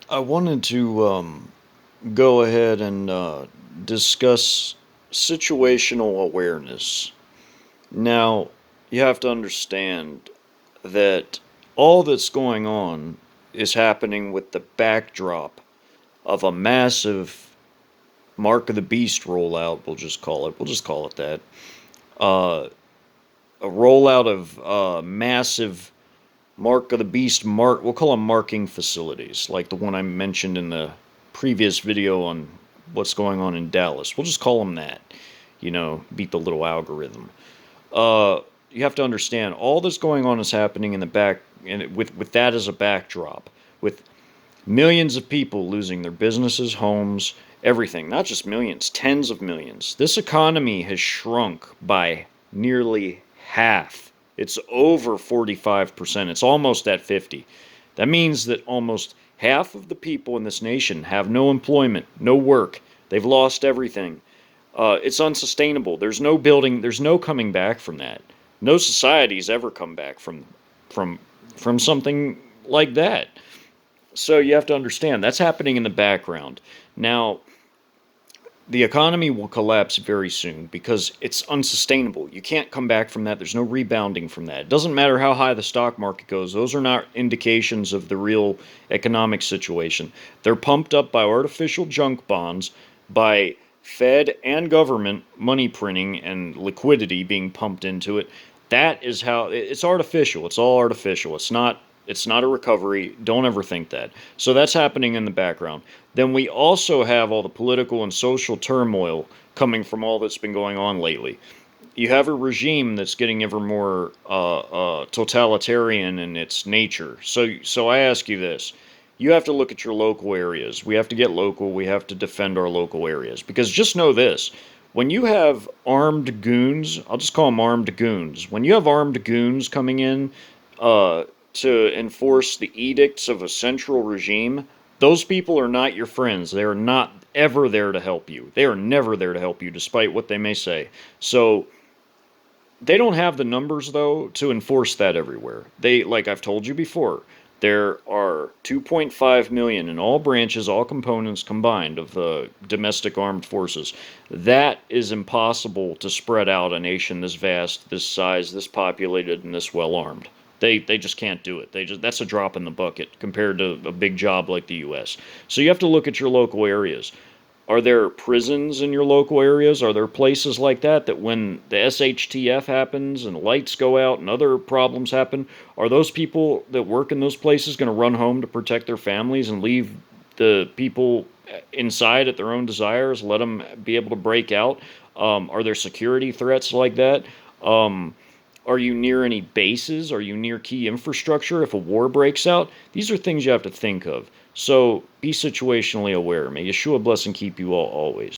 I wanted to go ahead and discuss situational awareness. Now, you have to understand that all that's going on is happening with the backdrop of a massive Mark of the Beast rollout. We'll just call it that. Uh, a rollout of massive Mark of the Beast we'll call them marking facilities, like the one I mentioned in the previous video on what's going on in Dallas. We'll just call them that. Beat the little algorithm. Uh, you have to understand all that's going on is happening in the back, and with that as a backdrop, with millions of people losing their businesses, homes, everything. Not just millions, tens of millions. This economy has shrunk by nearly half. It's over 45%. It's almost at 50. That means that almost half of the people in this nation have no employment, no work. They've lost everything. It's unsustainable. There's no building. There's no coming back from that. No society's ever come back from from something like that. So you have to understand that's happening in the background. Now, the economy will collapse very soon because it's unsustainable. You can't come back from that. There's no rebounding from that. It doesn't matter how high the stock market goes, those are not indications of the real economic situation. They're pumped up by artificial junk bonds, by Fed and government money printing and liquidity being pumped into it. That is how it's artificial. It's all artificial. It's not a recovery. Don't ever think that. So that's happening in the background. Then we also have all the political and social turmoil coming from all that's been going on lately. You have a regime that's getting ever more totalitarian in its nature. So I ask you this: you have to look at your local areas. We have to get local. We have to defend our local areas because just know this: when you have armed goons, I'll just call them armed goons. When you have armed goons coming in uh, to enforce the edicts of a central regime, those people are not your friends. They are not ever there to help you. They are never there to help you, despite what they may say. So they don't have the numbers though to enforce that everywhere. Like I've told you before, there are 2.5 million in all branches, all components combined of the domestic armed forces. That is impossible to spread out a nation this vast, this size, this populated, and this well armed. They just can't do it. That's a drop in the bucket compared to a big job like the U.S. So you have to look at your local areas. Are there prisons in your local areas? Are there places like that that when the SHTF happens and lights go out and other problems happen, are those people that work in those places going to run home to protect their families and leave the people inside at their own desires, let them be able to break out? Are there security threats like that? Um, are you near any bases? Are you near key infrastructure if a war breaks out? These are things you have to think of. So be situationally aware. May Yeshua bless and keep you all always.